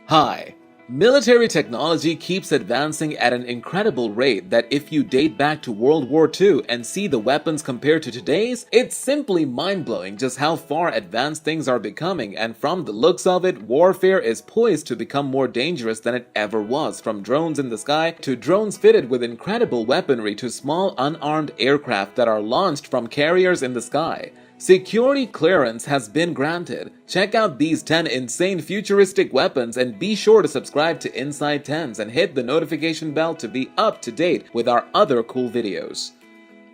Hi. Military technology keeps advancing at an incredible rate that if you date back to World War II and see the weapons compared to today's, it's simply mind-blowing just how far advanced things are becoming, and from the looks of it, warfare is poised to become more dangerous than it ever was, from drones in the sky to drones fitted with incredible weaponry to small unarmed aircraft that are launched from carriers in the sky. Security clearance has been granted. Check out these 10 insane futuristic weapons and be sure to subscribe to Inside 10s and hit the notification bell to be up to date with our other cool videos.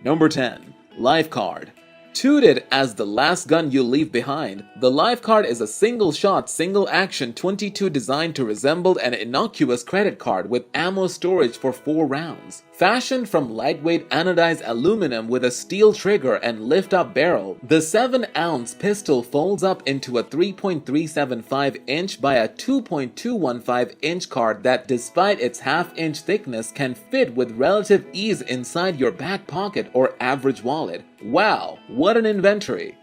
Number 10. Life Card. Touted as the last gun you'll leave behind, the Life Card is a single-shot, single-action .22 designed to resemble an innocuous credit card with ammo storage for 4 rounds. Fashioned from lightweight anodized aluminum with a steel trigger and lift-up barrel, the 7-ounce pistol folds up into a 3.375-inch by a 2.215-inch card that, despite its half-inch thickness, can fit with relative ease inside your back pocket or average wallet. Wow, what an inventory!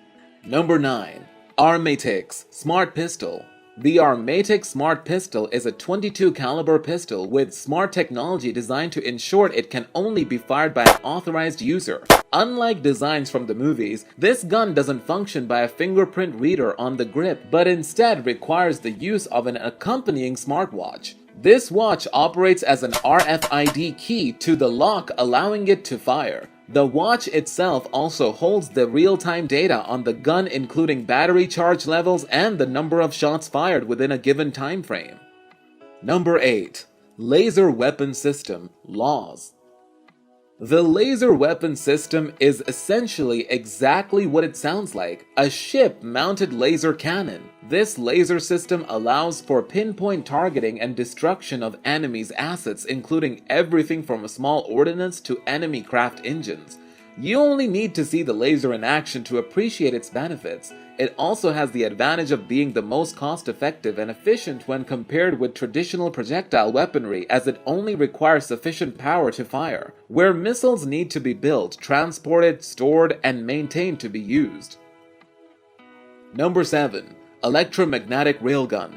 Number 9. ARMATIX Smart Pistol. The ARMATIX Smart Pistol is a .22 caliber pistol with smart technology designed to ensure it can only be fired by an authorized user. Unlike designs from the movies, this gun doesn't function by a fingerprint reader on the grip, but instead requires the use of an accompanying smartwatch. This watch operates as an RFID key to the lock, allowing it to fire. The watch itself also holds the real-time data on the gun, including battery charge levels and the number of shots fired within a given time frame. Number 8. Laser Weapon System Laws. The laser weapon system is essentially exactly what it sounds like, a ship-mounted laser cannon. This laser system allows for pinpoint targeting and destruction of enemies' assets, including everything from a small ordnance to enemy craft engines. You only need to see the laser in action to appreciate its benefits. It also has the advantage of being the most cost-effective and efficient when compared with traditional projectile weaponry, as it only requires sufficient power to fire, where missiles need to be built, transported, stored, and maintained to be used. Number 7. Electromagnetic Railgun.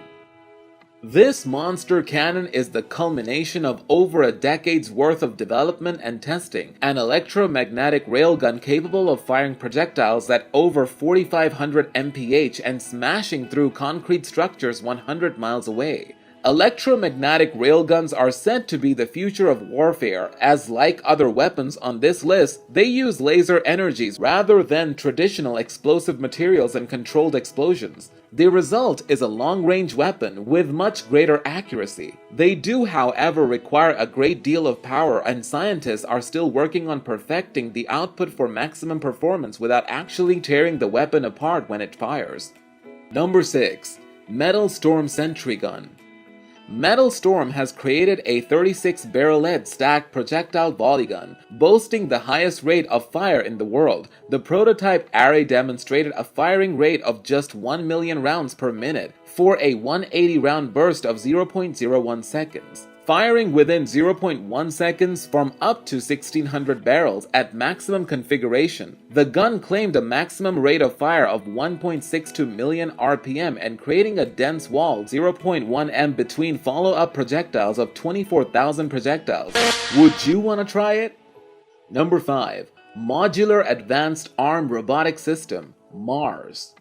This monster cannon is the culmination of over a decade's worth of development and testing, an electromagnetic railgun capable of firing projectiles at over 4,500 mph and smashing through concrete structures 100 miles away. Electromagnetic railguns are said to be the future of warfare, as like other weapons on this list, they use laser energies rather than traditional explosive materials and controlled explosions. The result is a long-range weapon with much greater accuracy. They do, however, require a great deal of power, and scientists are still working on perfecting the output for maximum performance without actually tearing the weapon apart when it fires. Number 6. Metal Storm Sentry Gun. Metal Storm has created a 36-barreled stacked projectile volley gun, boasting the highest rate of fire in the world. The prototype array demonstrated a firing rate of just 1 million rounds per minute for a 180-round burst of 0.01 seconds. Firing within 0.1 seconds from up to 1,600 barrels at maximum configuration. The gun claimed a maximum rate of fire of 1.62 million RPM and creating a dense wall 0.1 m between follow-up projectiles of 24,000 projectiles. Would you want to try it? Number 5. Modular Advanced Armed Robotic System, MARS.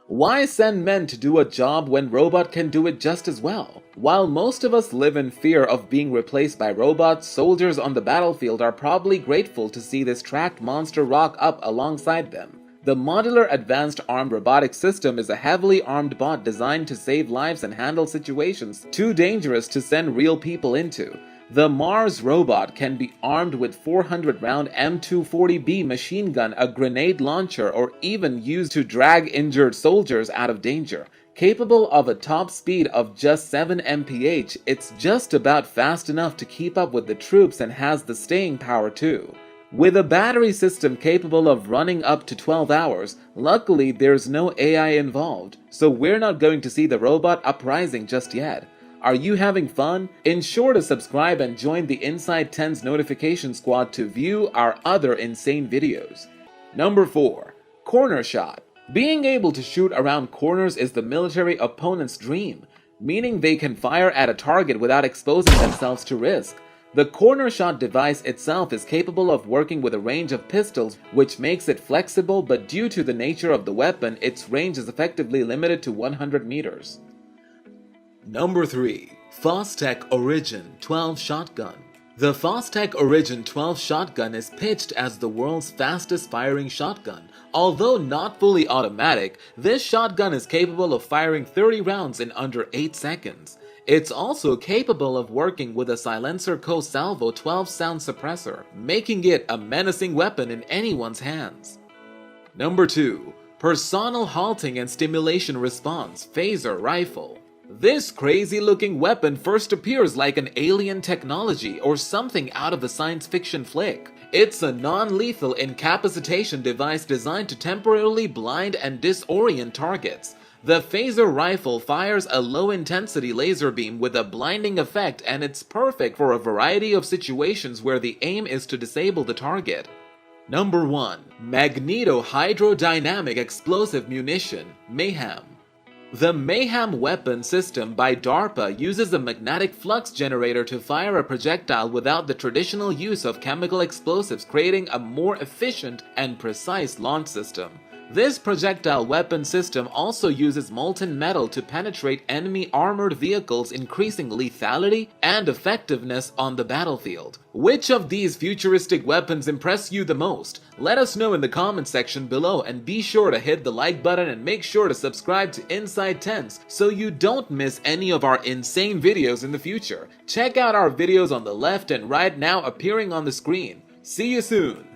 Why send men to do a job when robot can do it just as well? While most of us live in fear of being replaced by robots, soldiers on the battlefield are probably grateful to see this tracked monster rock up alongside them. The Modular Advanced Armed Robotic System is a heavily armed bot designed to save lives and handle situations too dangerous to send real people into. The Mars robot can be armed with 400-round M240B machine gun, a grenade launcher, or even used to drag injured soldiers out of danger. Capable of a top speed of just 7 mph, it's just about fast enough to keep up with the troops and has the staying power too. With a battery system capable of running up to 12 hours, luckily there's no AI involved, so we're not going to see the robot uprising just yet. Are you having fun? Ensure to subscribe and join the Inside 10's notification squad to view our other insane videos. Number 4. Corner Shot. Being able to shoot around corners is the military opponent's dream. meaning they can fire at a target without exposing themselves to risk. The corner shot device itself is capable of working with a range of pistols, which makes it flexible, but due to the nature of the weapon, its range is effectively limited to 100 meters. Number 3. FOSTECH Origin 12 Shotgun. The FOSTECH Origin 12 shotgun is pitched as the world's fastest firing shotgun. Although not fully automatic, this shotgun is capable of firing 30 rounds in under 8 seconds. It's also capable of working with a silencer co-salvo 12 sound suppressor, making it a menacing weapon in anyone's hands. Number 2. Personal Halting and Stimulation Response Phaser Rifle. This crazy-looking weapon first appears like an alien technology or something out of a science fiction flick. It's a non-lethal incapacitation device designed to temporarily blind and disorient targets. The phaser rifle fires a low-intensity laser beam with a blinding effect, and it's perfect for a variety of situations where the aim is to disable the target. Number 1. MAGNETO Hydrodynamic Explosive Munition Mayhem. The Mayhem weapon system by DARPA uses a magnetic flux generator to fire a projectile without the traditional use of chemical explosives, creating a more efficient and precise launch system. This projectile weapon system also uses molten metal to penetrate enemy armored vehicles, increasing lethality and effectiveness on the battlefield. Which of these futuristic weapons impress you the most? Let us know in the comment section below, and be sure to hit the like button and make sure to subscribe to Inside Tens so you don't miss any of our insane videos in the future. Check out our videos on the left and right now appearing on the screen. See you soon!